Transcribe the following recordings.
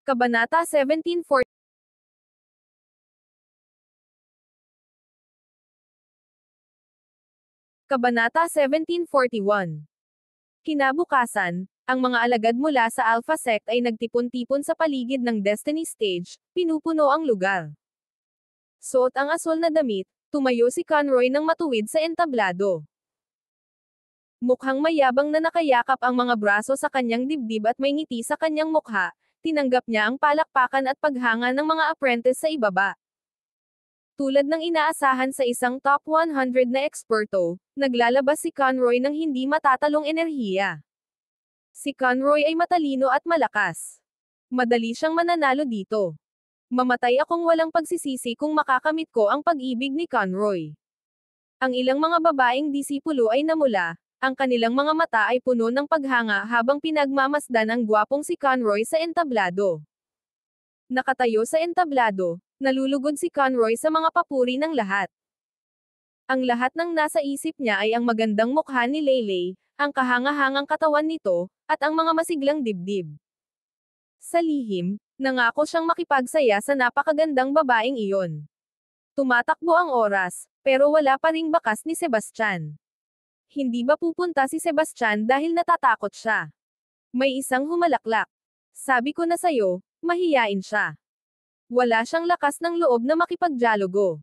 Kabanata 1740. Kabanata 1741. Kinabukasan, ang mga alagad mula sa Alpha Sect ay nagtipon-tipon sa paligid ng Destiny Stage, pinupuno ang lugar. Suot ang asul na damit, tumayo si Conroy ng matuwid sa entablado. Mukhang mayabang na nakayakap ang mga braso sa kanyang dibdib at may ngiti sa kanyang mukha, tinanggap niya ang palakpakan at paghanga ng mga apprentice sa ibaba. Tulad ng inaasahan sa isang top 100 na eksperto, naglalabas si Conroy ng hindi matatalong enerhiya. Si Conroy ay matalino at malakas. Madali siyang mananalo dito. Mamatay akong walang pagsisisi kung makakamit ko ang pag-ibig ni Conroy. Ang ilang mga babaeng disipulo ay namula, ang kanilang mga mata ay puno ng paghanga habang pinagmamasdan ang gwapong si Conroy sa entablado. Nakatayo sa entablado, nalulugod si Conroy sa mga papuri ng lahat. Ang lahat ng nasa isip niya ay ang magandang mukha ni Leyley, ang kahanga-hangang katawan nito, at ang mga masiglang dibdib. Sa lihim, nangako siyang makipagsaya sa napakagandang babaeng iyon. Tumatakbo ang oras, pero wala pa ring bakas ni Sebastian. Hindi ba pupunta si Sebastian dahil natatakot siya? May isang humalaklak. Sabi ko na sayo, mahiyain siya. Wala siyang lakas ng loob na makipagdialogo.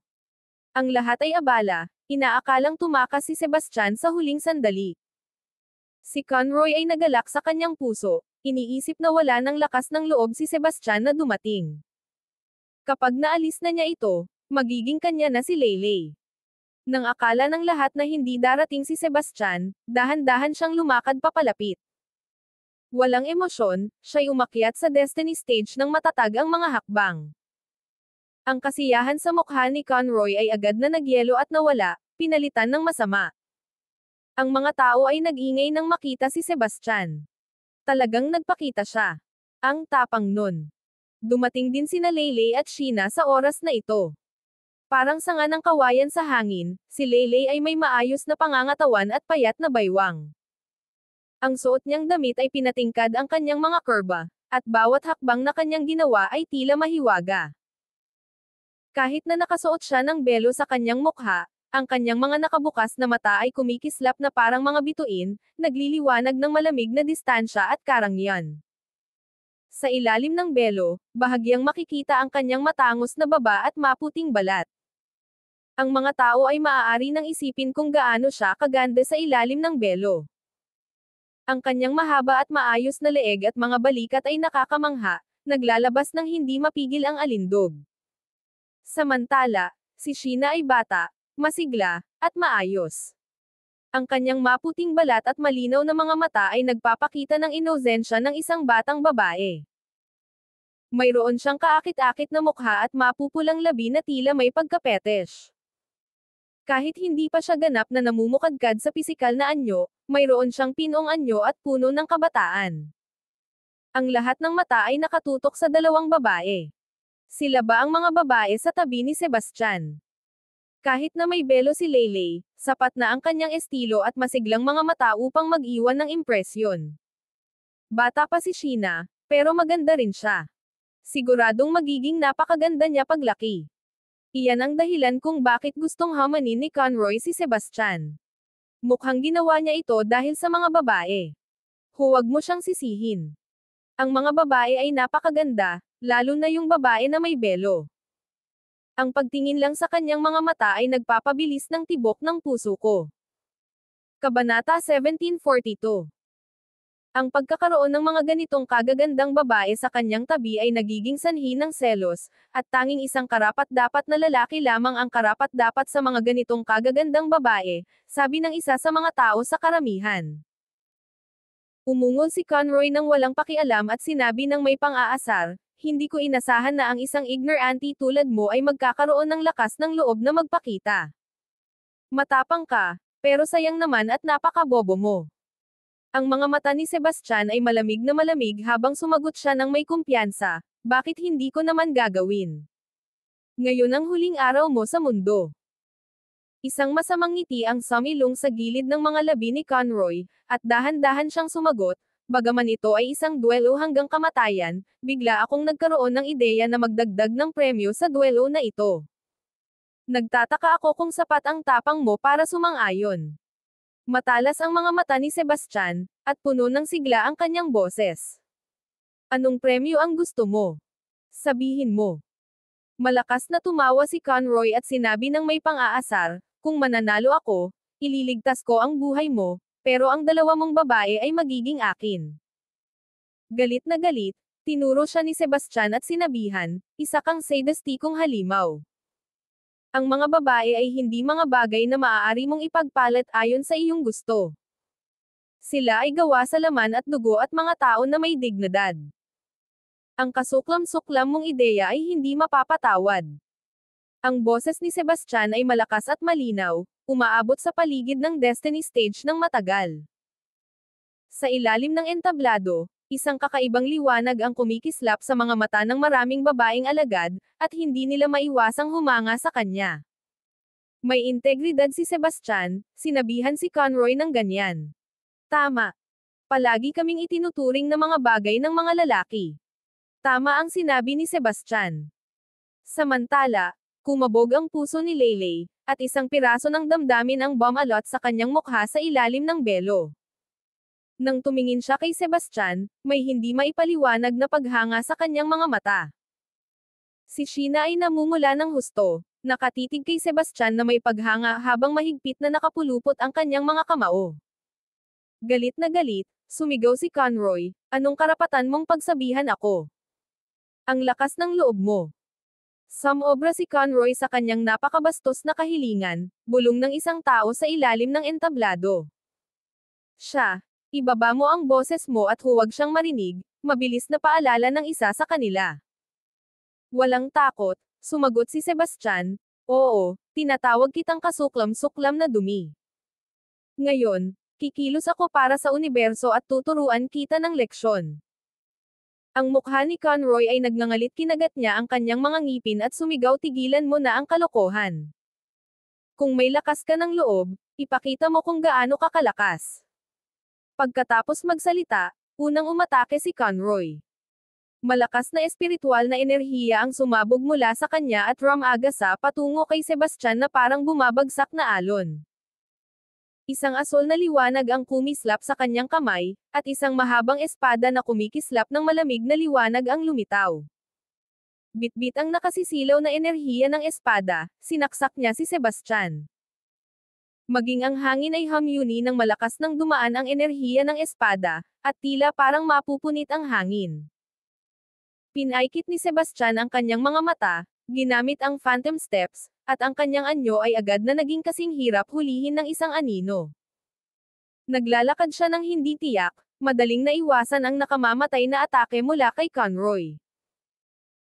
Ang lahat ay abala, inaakalang tumakas si Sebastian sa huling sandali. Si Conroy ay nagalak sa kanyang puso, iniisip na wala ng lakas ng loob si Sebastian na dumating. Kapag naalis na niya ito, magiging kanya na si Leyley. Nang akala ng lahat na hindi darating si Sebastian, dahan-dahan siyang lumakad papalapit. Walang emosyon, siya'y umakyat sa Destiny Stage ng matatag ang mga hakbang. Ang kasiyahan sa mukha ni Conroy ay agad na nagyelo at nawala, pinalitan ng masama. Ang mga tao ay nag-ingay nang makita si Sebastian. Talagang nagpakita siya. Ang tapang nun. Dumating din sina Leyley at Sheena sa oras na ito. Parang sanga ng kawayan sa hangin, si Leyley ay may maayos na pangangatawan at payat na baywang. Ang suot niyang damit ay pinatingkad ang kanyang mga kurba, at bawat hakbang na kanyang ginawa ay tila mahiwaga. Kahit na nakasuot siya ng belo sa kanyang mukha, ang kanyang mga nakabukas na mata ay kumikislap na parang mga bituin, nagliliwanag ng malamig na distansya at karangyaan. Sa ilalim ng belo, bahagyang makikita ang kanyang matangos na baba at maputing balat. Ang mga tao ay maaari nang isipin kung gaano siya kaganda sa ilalim ng belo. Ang kanyang mahaba at maayos na leeg at mga balikat ay nakakamangha, naglalabas ng hindi mapigil ang alindog. Samantala, si Sheena ay bata, masigla, at maayos. Ang kanyang maputing balat at malinaw na mga mata ay nagpapakita ng inosensya ng isang batang babae. Mayroon siyang kaakit-akit na mukha at mapupulang labi na tila may pagkapetesh. Kahit hindi pa siya ganap na namumukadkad sa pisikal na anyo, mayroon siyang pinong anyo at puno ng kabataan. Ang lahat ng mata ay nakatutok sa dalawang babae. Sila ba ang mga babae sa tabi ni Sebastian? Kahit na may belo si Leyley, sapat na ang kanyang estilo at masiglang mga mata upang mag-iwan ng impresyon. Bata pa si Sheena, pero maganda rin siya. Siguradong magiging napakaganda niya paglaki. Iyan ang dahilan kung bakit gustong hamanin ni Conroy si Sebastian. Mukhang ginawa niya ito dahil sa mga babae. Huwag mo siyang sisihin. Ang mga babae ay napakaganda, lalo na yung babae na may belo. Ang pagtingin lang sa kanyang mga mata ay nagpapabilis ng tibok ng puso ko. Kabanata 1742. Ang pagkakaroon ng mga ganitong kagagandang babae sa kanyang tabi ay nagiging sanhi ng selos, at tanging isang karapat-dapat na lalaki lamang ang karapat-dapat sa mga ganitong kagagandang babae, sabi ng isa sa mga tao sa karamihan. Umungol si Conroy nang walang pakialam at sinabi ng may pang-aasar, hindi ko inasahan na ang isang ignorante tulad mo ay magkakaroon ng lakas ng loob na magpakita. Matapang ka, pero sayang naman at napakabobo mo. Ang mga mata ni Sebastian ay malamig na malamig habang sumagot siya ng may kumpiyansa, bakit hindi ko naman gagawin? Ngayon ang huling araw mo sa mundo. Isang masamang ngiti ang sumilong sa gilid ng mga labi ni Conroy, at dahan-dahan siyang sumagot, Bagaman ito ay isang duelo hanggang kamatayan, bigla akong nagkaroon ng ideya na magdagdag ng premyo sa duelo na ito. Nagtataka ako kung sapat ang tapang mo para sumang-ayon. Matalas ang mga mata ni Sebastian, at puno ng sigla ang kanyang boses. Anong premyo ang gusto mo? Sabihin mo. Malakas na tumawa si Conroy at sinabi ng may pang-aasar, kung mananalo ako, ililigtas ko ang buhay mo, pero ang dalawa mong babae ay magiging akin. Galit na galit, tinuro siya ni Sebastian at sinabihan, isa kang sadistikong halimaw. Ang mga babae ay hindi mga bagay na maaari mong ipagpalit ayon sa iyong gusto. Sila ay gawa sa laman at dugo at mga tao na may dignidad. Ang kasuklam-suklam mong ideya ay hindi mapapatawad. Ang boses ni Sebastian ay malakas at malinaw, umaabot sa paligid ng Destiny Stage ng matagal. Sa ilalim ng entablado, isang kakaibang liwanag ang kumikislap sa mga mata ng maraming babaeng alagad, at hindi nila maiwasang humanga sa kanya. May integridad si Sebastian, sinabihan si Conroy ng ganyan. Tama. Palagi kaming itinuturing na mga bagay ng mga lalaki. Tama ang sinabi ni Sebastian. Samantala, kumabog ang puso ni Leylay, at isang piraso ng damdamin ang bumalot sa kanyang mukha sa ilalim ng belo. Nang tumingin siya kay Sebastian, may hindi maipaliwanag na paghanga sa kanyang mga mata. Si Sheena ay namumula ng husto, nakatitig kay Sebastian na may paghanga habang mahigpit na nakapulupot ang kanyang mga kamao. Galit na galit, sumigaw si Conroy, anong karapatan mong pagsabihan ako? Ang lakas ng loob mo. Sumobra si Conroy sa kanyang napakabastos na kahilingan, bulong ng isang tao sa ilalim ng entablado. Siya, ibaba mo ang boses mo at huwag siyang marinig, mabilis na paalala ng isa sa kanila. Walang takot, sumagot si Sebastian, oo, tinatawag kitang kasuklam-suklam na dumi. Ngayon, kikilos ako para sa universo at tuturuan kita ng leksyon. Ang mukha ni Conroy ay nagngangalit, kinagat niya ang kanyang mga ngipin at sumigaw, tigilan mo na ang kalokohan. Kung may lakas ka ng loob, ipakita mo kung gaano ka kalakas. Pagkatapos magsalita, unang umatake si Conroy. Malakas na espiritual na enerhiya ang sumabog mula sa kanya at rumagasa patungo kay Sebastian na parang bumabagsak na alon. Isang asol na liwanag ang kumislap sa kanyang kamay, at isang mahabang espada na kumikislap ng malamig na liwanag ang lumitaw. Bitbit ang nakasisilaw na enerhiya ng espada, sinaksak niya si Sebastian. Maging ang hangin ay hamyuni ng malakas nang dumaan ang enerhiya ng espada, at tila parang mapupunit ang hangin. Pinaikit ni Sebastian ang kanyang mga mata, ginamit ang phantom steps, at ang kanyang anyo ay agad na naging kasing hirap hulihin ng isang anino. Naglalakad siya ng hindi tiyak, madaling naiwasan ang nakamamatay na atake mula kay Conroy.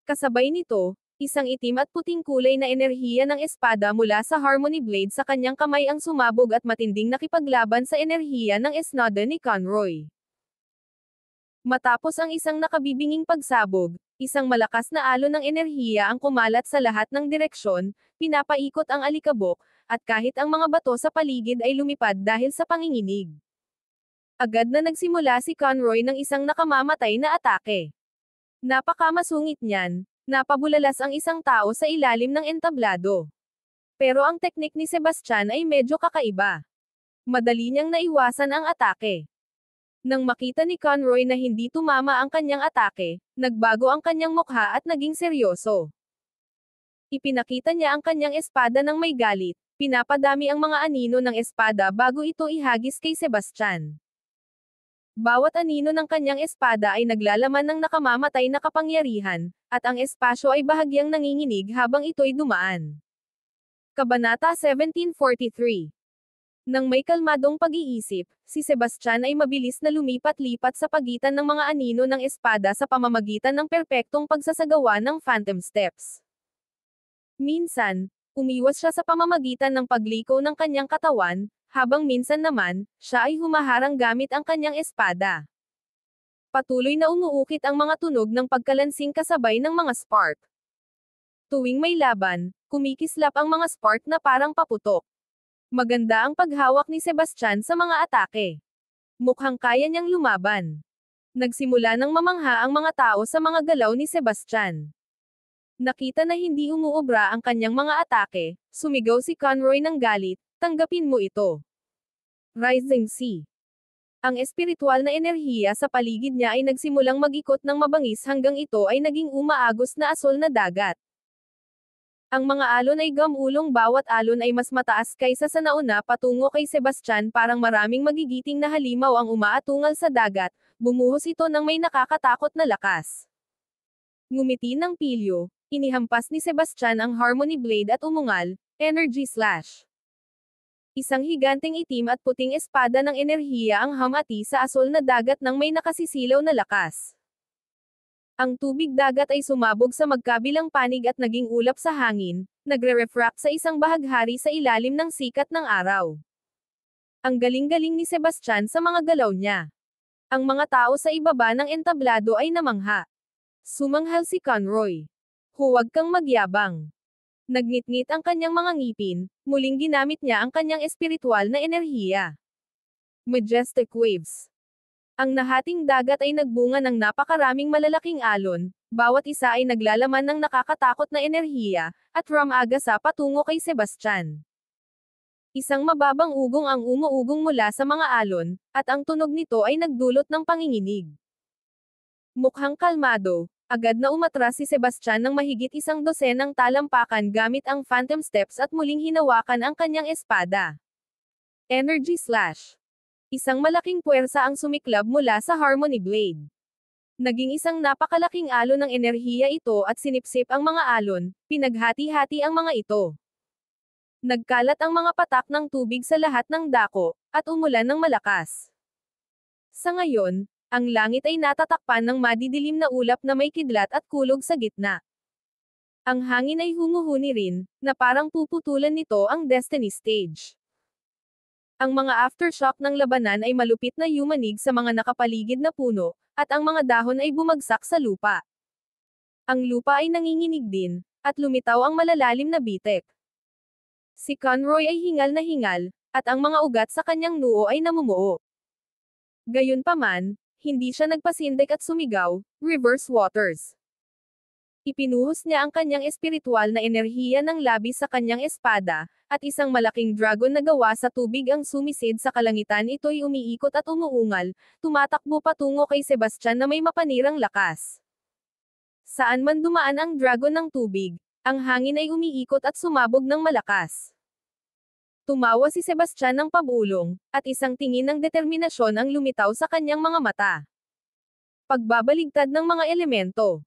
Kasabay nito, isang itim at puting kulay na enerhiya ng espada mula sa Harmony Blade sa kanyang kamay ang sumabog at matinding nakipaglaban sa enerhiya ng espada ni Conroy. Matapos ang isang nakabibinging pagsabog, isang malakas na alon ng enerhiya ang kumalat sa lahat ng direksyon, pinapaikot ang alikabok, at kahit ang mga bato sa paligid ay lumipad dahil sa panginginig. Agad na nagsimula si Conroy ng isang nakamamatay na atake. Napakamasungit niyan, napabulalas ang isang tao sa ilalim ng entablado. Pero ang teknik ni Sebastian ay medyo kakaiba. Madali niyang naiwasan ang atake. Nang makita ni Conroy na hindi tumama ang kanyang atake, nagbago ang kanyang mukha at naging seryoso. Ipinakita niya ang kanyang espada ng may galit, pinapadami ang mga anino ng espada bago ito ihagis kay Sebastian. Bawat anino ng kanyang espada ay naglalaman ng nakamamatay na kapangyarihan, at ang espasyo ay bahagyang nanginginig habang ito'y dumaan. Kabanata 1743. Nang may kalmadong pag-iisip, si Sebastian ay mabilis na lumipat-lipat sa pagitan ng mga anino ng espada sa pamamagitan ng perpektong pagsasagawa ng phantom steps. Minsan, umiwas siya sa pamamagitan ng pagliko ng kanyang katawan, habang minsan naman, siya ay humaharang gamit ang kanyang espada. Patuloy na umuukit ang mga tunog ng pagkalansing kasabay ng mga spark. Tuwing may laban, kumikislap ang mga spark na parang paputok. Maganda ang paghawak ni Sebastian sa mga atake. Mukhang kaya niyang lumaban. Nagsimula ng mamangha ang mga tao sa mga galaw ni Sebastian. Nakita na hindi umuobra ang kanyang mga atake, sumigaw si Conroy ng galit, tanggapin mo ito. Rising Sea. Ang espiritual na enerhiya sa paligid niya ay nagsimulang mag-ikot ng mabangis hanggang ito ay naging umaagos na asol na dagat. Ang mga alon ay gamulong, bawat alon ay mas mataas kaysa sa nauna patungo kay Sebastian, parang maraming magigiting na halimaw ang umaatungal sa dagat, bumuhos ito ng may nakakatakot na lakas. Ngumiti ng pilyo, inihampas ni Sebastian ang Harmony Blade at umungal, Energy Slash. Isang higanteng itim at puting espada ng enerhiya ang hamati sa asol na dagat ng may nakasisilaw na lakas. Ang tubig dagat ay sumabog sa magkabilang panig at naging ulap sa hangin, nagre-refract sa isang bahaghari sa ilalim ng sikat ng araw. Ang galing-galing ni Sebastian sa mga galaw niya. Ang mga tao sa ibaba ng entablado ay namangha. Sumanghal si Conroy. Huwag kang magyabang. Nagngit-ngit ang kanyang mga ngipin, muling ginamit niya ang kanyang espiritual na enerhiya. Majestic Waves. Ang nahating dagat ay nagbunga ng napakaraming malalaking alon, bawat isa ay naglalaman ng nakakatakot na enerhiya, at rumagasa patungo kay Sebastian. Isang mababang ugong ang umuugong mula sa mga alon, at ang tunog nito ay nagdulot ng panginginig. Mukhang kalmado, agad na umatras si Sebastian ng mahigit 12 talampakan gamit ang Phantom Steps at muling hinawakan ang kanyang espada. Energy Slash. Isang malaking puwersa ang sumiklab mula sa Harmony Blade. Naging isang napakalaking alon ng enerhiya ito at sinipsip ang mga alon, pinaghati-hati ang mga ito. Nagkalat ang mga patak ng tubig sa lahat ng dako, at umulan ng malakas. Sa ngayon, ang langit ay natatakpan ng madidilim na ulap na may kidlat at kulog sa gitna. Ang hangin ay humuhuni rin, na parang puputulan nito ang Destiny Stage. Ang mga aftershock ng labanan ay malupit na yumanig sa mga nakapaligid na puno, at ang mga dahon ay bumagsak sa lupa. Ang lupa ay nanginginig din, at lumitaw ang malalalim na bitek. Si Conroy ay hingal na hingal, at ang mga ugat sa kanyang noo ay namumuo. Gayunpaman, hindi siya nagpasindak at sumigaw, "Reverse Waters." Ipinuhos niya ang kanyang espiritual na enerhiya ng labis sa kanyang espada, at isang malaking dragon na gawa sa tubig ang sumisid sa kalangitan. Ito'y umiikot at umuungal, tumatakbo patungo kay Sebastian na may mapanirang lakas. Saan man dumaan ang dragon ng tubig, ang hangin ay umiikot at sumabog ng malakas. Tumawa si Sebastian ng pabulong, at isang tingin ng determinasyon ang lumitaw sa kanyang mga mata. Pagbabaligtad ng mga elemento.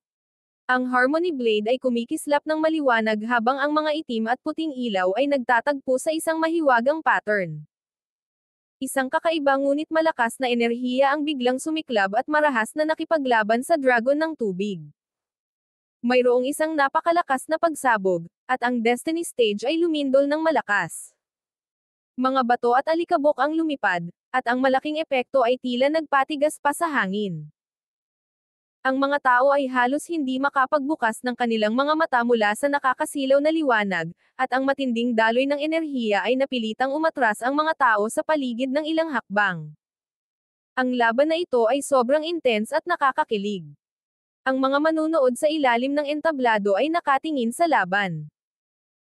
Ang Harmony Blade ay kumikislap ng maliwanag habang ang mga itim at puting ilaw ay nagtatagpo sa isang mahiwagang pattern. Isang kakaiba ngunit malakas na enerhiya ang biglang sumiklab at marahas na nakipaglaban sa dragon ng tubig. Mayroong isang napakalakas na pagsabog, at ang Destiny Stage ay lumindol ng malakas. Mga bato at alikabok ang lumipad, at ang malaking epekto ay tila nagpatigas pa sa hangin. Ang mga tao ay halos hindi makapagbukas ng kanilang mga mata mula sa nakakasilaw na liwanag, at ang matinding daloy ng enerhiya ay napilitang umatras ang mga tao sa paligid ng ilang hakbang. Ang laban na ito ay sobrang intense at nakakakilig. Ang mga manunood sa ilalim ng entablado ay nakatingin sa laban.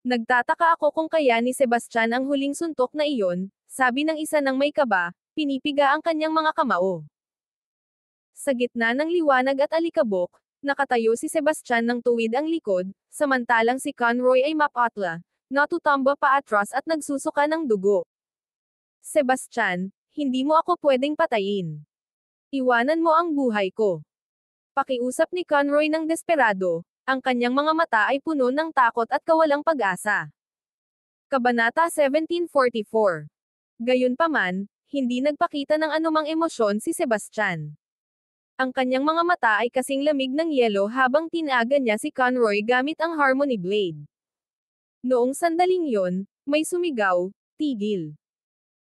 Nagtataka ako kung kaya ni Sebastian ang huling suntok na iyon, sabi ng isa ng may kaba, pinipiga ang kanyang mga kamao. Sa gitna ng liwanag at alikabok, nakatayo si Sebastian ng tuwid ang likod, samantalang si Conroy ay mapatla, natutumba pa atras at nagsusuka ng dugo. Sebastian, hindi mo ako pwedeng patayin. Iwanan mo ang buhay ko. Pakiusap ni Conroy ng desperado, ang kanyang mga mata ay puno ng takot at kawalang pag-asa. Kabanata 1744. Gayunpaman, hindi nagpakita ng anumang emosyon si Sebastian. Ang kanyang mga mata ay kasing lamig ng yelo habang tinaga niya si Conroy gamit ang Harmony Blade. Noong sandaling yon, may sumigaw, "Tigil."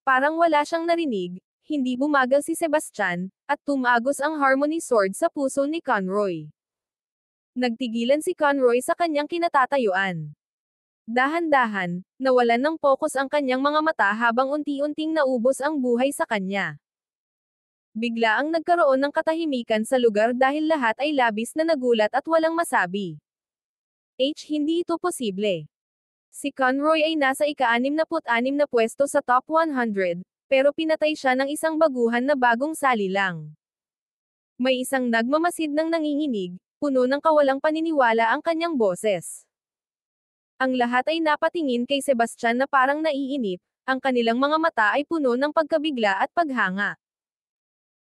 Parang wala siyang narinig, hindi bumagal si Sebastian, at tumagos ang Harmony Sword sa puso ni Conroy. Nagtigilan si Conroy sa kanyang kinatatayuan. Dahan-dahan, nawalan ng pokus ang kanyang mga mata habang unti-unting naubos ang buhay sa kanya. Biglaang nagkaroon ng katahimikan sa lugar dahil lahat ay labis na nagulat at walang masabi. Hindi ito posible. Si Conroy ay nasa ika-66 na pwesto sa top 100, pero pinatay siya ng isang baguhan na bagong sali lang. May isang nagmamasid ng nanginginig, puno ng kawalang paniniwala ang kanyang boses. Ang lahat ay napatingin kay Sebastian na parang naiinip, ang kanilang mga mata ay puno ng pagkabigla at paghanga.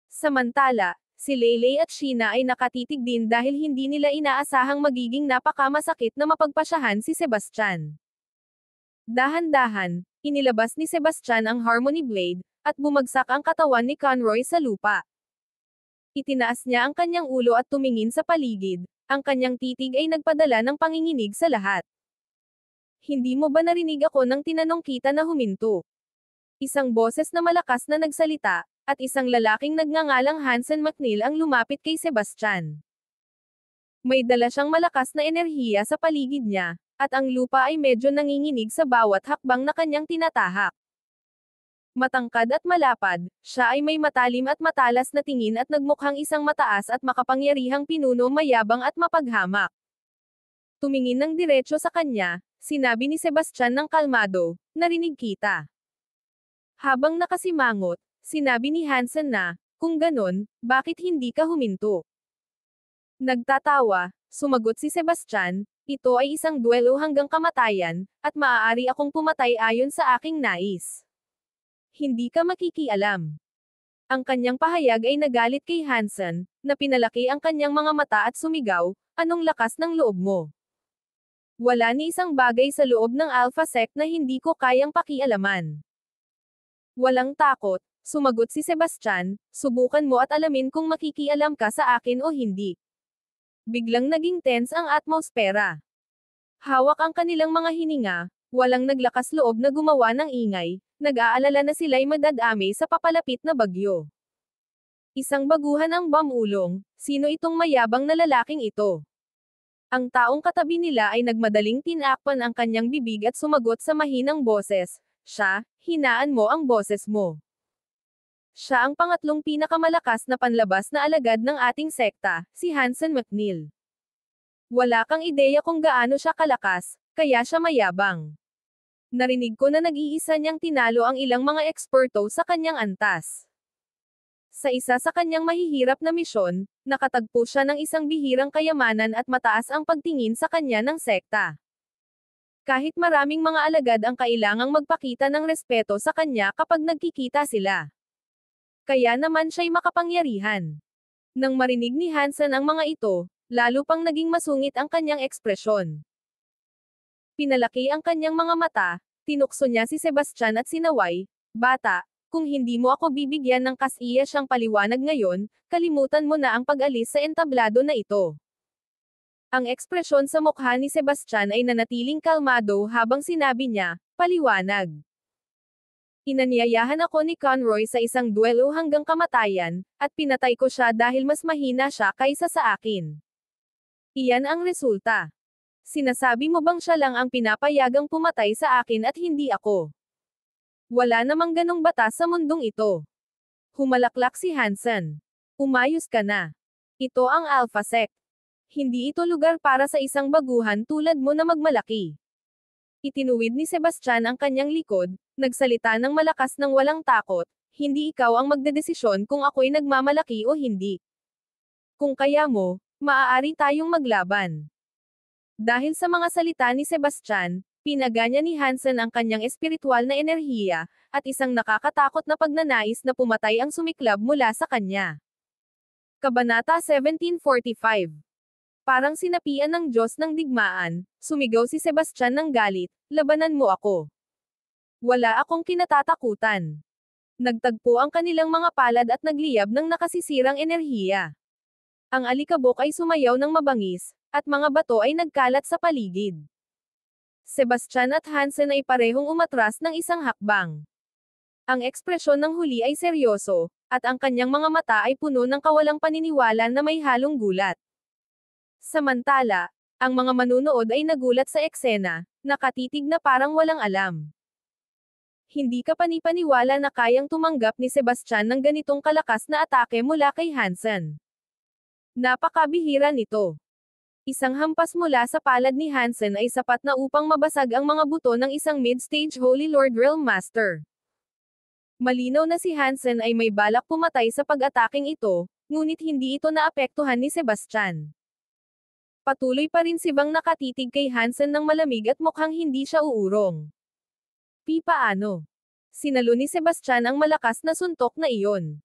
Samantala, si Leyley at Sheena ay nakatitig din dahil hindi nila inaasahang magiging napakamasakit na mapagpasyahan si Sebastian. Dahan-dahan, inilabas ni Sebastian ang Harmony Blade, at bumagsak ang katawan ni Conroy sa lupa. Itinaas niya ang kanyang ulo at tumingin sa paligid, ang kanyang titig ay nagpadala ng panginginig sa lahat. Hindi mo ba narinig ako nang tinanong kita na huminto? Isang boses na malakas na nagsalita, at isang lalaking nagngangalang Hansen McNeil ang lumapit kay Sebastian. May dala siyang malakas na enerhiya sa paligid niya, at ang lupa ay medyo nanginginig sa bawat hakbang na kanyang tinatahak. Matangkad at malapad, siya ay may matalim at matalas na tingin at nagmukhang isang mataas at makapangyarihang pinuno, mayabang at mapaghamak. Tumingin ng diretso sa kanya, sinabi ni Sebastian ng kalmado, "Narinig kita." Habang nakasimangot, sinabi ni Hansen na, "Kung ganon, bakit hindi ka huminto?" Nagtatawa, sumagot si Sebastian, "Ito ay isang duelo hanggang kamatayan, at maaari akong pumatay ayon sa aking nais. Hindi ka makikialam." Ang kanyang pahayag ay nagalit kay Hansen, na pinalaki ang kanyang mga mata at sumigaw, "Anong lakas ng loob mo? Wala ni isang bagay sa loob ng Alpha Sect na hindi ko kayang pakialaman." Walang takot, sumagot si Sebastian, "Subukan mo at alamin kung makikialam ka sa akin o hindi." Biglang naging tense ang atmosfera. Hawak ang kanilang mga hininga, walang naglakas loob na gumawa ng ingay, nag-aalala na sila'y madadami sa papalapit na bagyo. Isang baguhan ang bamulong, "Sino itong mayabang na lalaking ito?" Ang taong katabi nila ay nagmadaling tinakpan ang kanyang bibig at sumagot sa mahinang boses, "Siya, hinaan mo ang boses mo. Siya ang pangatlong pinakamalakas na panlabas na alagad ng ating sekta, si Hansen McNeil. Wala kang ideya kung gaano siya kalakas, kaya siya mayabang. Narinig ko na nag-iisa niyang tinalo ang ilang mga eksperto sa kanyang antas. Sa isa sa kanyang mahihirap na misyon, nakatagpo siya ng isang bihirang kayamanan at mataas ang pagtingin sa kanya ng sekta. Kahit maraming mga alagad ang kailangang magpakita ng respeto sa kanya kapag nagkikita sila. Kaya naman siya'y makapangyarihan. Nang marinig ni Hansen ang mga ito, lalo pang naging masungit ang kanyang ekspresyon. Pinalaki ang kanyang mga mata, tinukso niya si Sebastian at sinaway, "Bata, kung hindi mo ako bibigyan ng kasiya siyang paliwanag ngayon, kalimutan mo na ang pag-alis sa entablado na ito." Ang ekspresyon sa mukha ni Sebastian ay nanatiling kalmado habang sinabi niya, "Paliwanag." "Inanyayahan ako ni Conroy sa isang duelo hanggang kamatayan, at pinatay ko siya dahil mas mahina siya kaysa sa akin. Iyan ang resulta. Sinasabi mo bang siya lang ang pinapayagang pumatay sa akin at hindi ako? Wala namang ganong batas sa mundong ito." Humalaklak si Hansen. "Umayos ka na. Ito ang Alpha Sect. Hindi ito lugar para sa isang baguhan tulad mo na magmalaki." Itinuwid ni Sebastian ang kanyang likod, nagsalita ng malakas ng walang takot, "Hindi ikaw ang magdedesisyon kung ako'y nagmamalaki o hindi. Kung kaya mo, maaari tayong maglaban." Dahil sa mga salita ni Sebastian, pinaganya ni Hansen ang kanyang espiritual na enerhiya, at isang nakakatakot na pagnanais na pumatay ang sumiklab mula sa kanya. Kabanata 1745. Parang sinapian ng Diyos ng digmaan, sumigaw si Sebastian ng galit, "Labanan mo ako. Wala akong kinatatakutan." Nagtagpo ang kanilang mga palad at nagliyab ng nakasisirang enerhiya. Ang alikabok ay sumayaw ng mabangis, at mga bato ay nagkalat sa paligid. Sebastian at Hansen ay parehong umatras ng isang hakbang. Ang ekspresyon ng huli ay seryoso, at ang kanyang mga mata ay puno ng kawalang paniniwala na may halong gulat. Samantala, ang mga manunood ay nagulat sa eksena, nakatitig na parang walang alam. Hindi ka panipaniwala na kayang tumanggap ni Sebastian ng ganitong kalakas na atake mula kay Hansen. Napakabihira nito. Isang hampas mula sa palad ni Hansen ay sapat na upang mabasag ang mga buto ng isang mid-stage Holy Lord Realm Master. Malinaw na si Hansen ay may balak pumatay sa pag-ataking ito, ngunit hindi ito naapektuhan ni Sebastian. Patuloy pa rin si Bang nakatitig kay Hansen ng malamig at mukhang hindi siya uurong. Paano? Sinalo ni Sebastian ang malakas na suntok na iyon.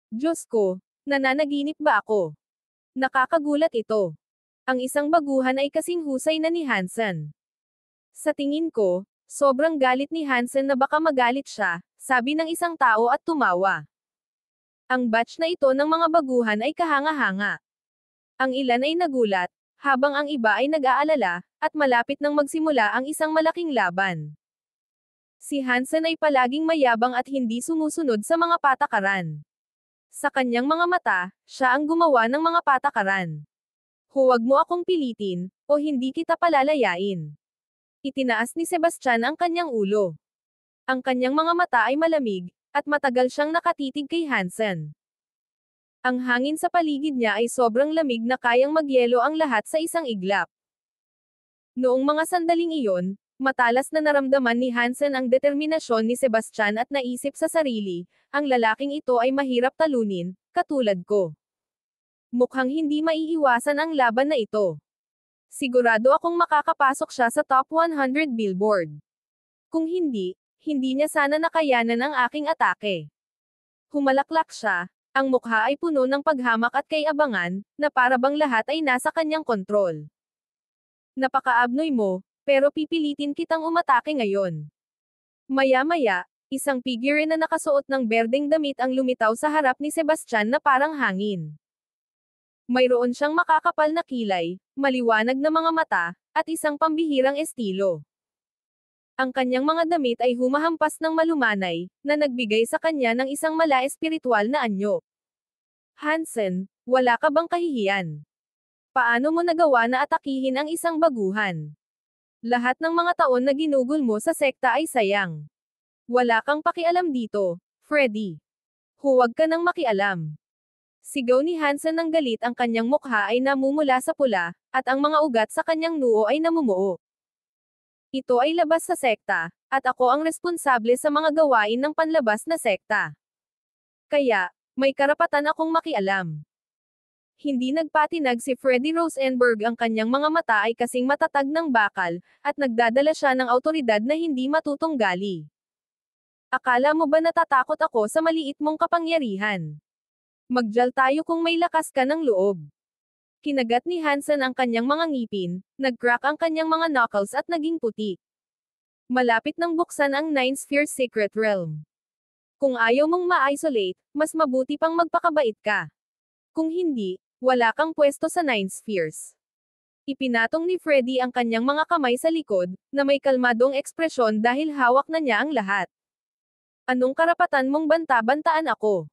Diyos ko, nananaginip ba ako? Nakakagulat ito. Ang isang baguhan ay kasing husay na ni Hansen. Sa tingin ko, sobrang galit ni Hansen na baka magalit siya, sabi ng isang tao at tumawa. Ang batch na ito ng mga baguhan ay kahanga-hanga. Ang ilan ay nagulat, habang ang iba ay nag-aalala, at malapit nang magsimula ang isang malaking laban. Si Hansen ay palaging mayabang at hindi sumusunod sa mga patakaran. Sa kanyang mga mata, siya ang gumawa ng mga patakaran. Huwag mo akong pilitin, o hindi kita palalayain. Itinaas ni Sebastian ang kanyang ulo. Ang kanyang mga mata ay malamig, at matagal siyang nakatitig kay Hansen. Ang hangin sa paligid niya ay sobrang lamig na kayang magyelo ang lahat sa isang iglap. Noong mga sandaling iyon, matalas na naramdaman ni Hansen ang determinasyon ni Sebastian at naisip sa sarili, ang lalaking ito ay mahirap talunin, katulad ko. Mukhang hindi maiiwasan ang laban na ito. Sigurado akong makakapasok siya sa top 100 Billboard. Kung hindi, hindi niya sana nakayanan ang aking atake. Humalaklak siya, ang mukha ay puno ng paghamak at kay-abangan, na para bang lahat ay nasa kanyang kontrol. Napakaabnoy mo, pero pipilitin kitang umatake ngayon. Maya-maya, isang figure na nakasuot ng berdeng damit ang lumitaw sa harap ni Sebastian na parang hangin. Mayroon siyang makakapal na kilay, maliwanag na mga mata, at isang pambihirang estilo. Ang kanyang mga damit ay humahampas ng malumanay, na nagbigay sa kanya ng isang mala-espiritual na anyo. Hansen, wala ka bang kahihiyan? Paano mo nagawa na atakihin ang isang baguhan? Lahat ng mga taon na ginugol mo sa sekta ay sayang. Wala kang pakialam dito, Freddy. Huwag ka nang makialam. Sigaw ni Hansen ng galit, ang kanyang mukha ay namumula sa pula, at ang mga ugat sa kanyang noo ay namumuo. Ito ay labas sa sekta, at ako ang responsable sa mga gawain ng panlabas na sekta. Kaya, may karapatan akong makialam. Hindi nagpatinag si Freddy Rosenberg, ang kanyang mga mata ay kasing matatag ng bakal, at nagdadala siya ng awtoridad na hindi matutunggali. Akala mo ba natatakot ako sa maliit mong kapangyarihan? Magdyal tayo kung may lakas ka ng loob. Kinagat ni Hansen ang kanyang mga ngipin, nag-crack ang kanyang mga knuckles at naging puti. Malapit nang buksan ang Nine Spheres Secret Realm. Kung ayaw mong ma-isolate, mas mabuti pang magpakabait ka. Kung hindi, wala kang pwesto sa Nine Spheres. Ipinatong ni Freddy ang kanyang mga kamay sa likod, na may kalmadong ekspresyon dahil hawak na niya ang lahat. Anong karapatan mong banta-bantaan ako?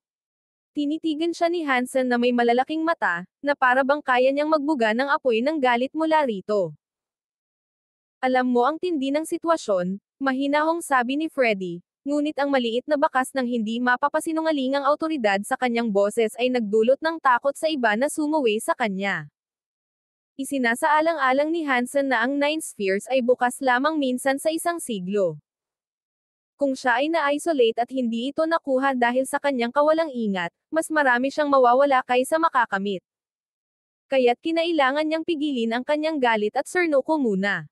Tinitigan siya ni Hansen na may malalaking mata, na para bang kaya niyang magbuga ng apoy ng galit mula rito. Alam mo ang tindi ng sitwasyon, mahinahong sabi ni Freddy, ngunit ang maliit na bakas ng hindi mapapasinungalingang awtoridad sa kanyang boses ay nagdulot ng takot sa iba na sumuway sa kanya. Isinasaalang-alang ni Hansen na ang Nine Spheres ay bukas lamang minsan sa isang siglo. Kung siya ay na-isolate at hindi ito nakuha dahil sa kanyang kawalang ingat, mas marami siyang mawawala kaysa makakamit. Kaya't kinailangan niyang pigilin ang kanyang galit at surnoko muna.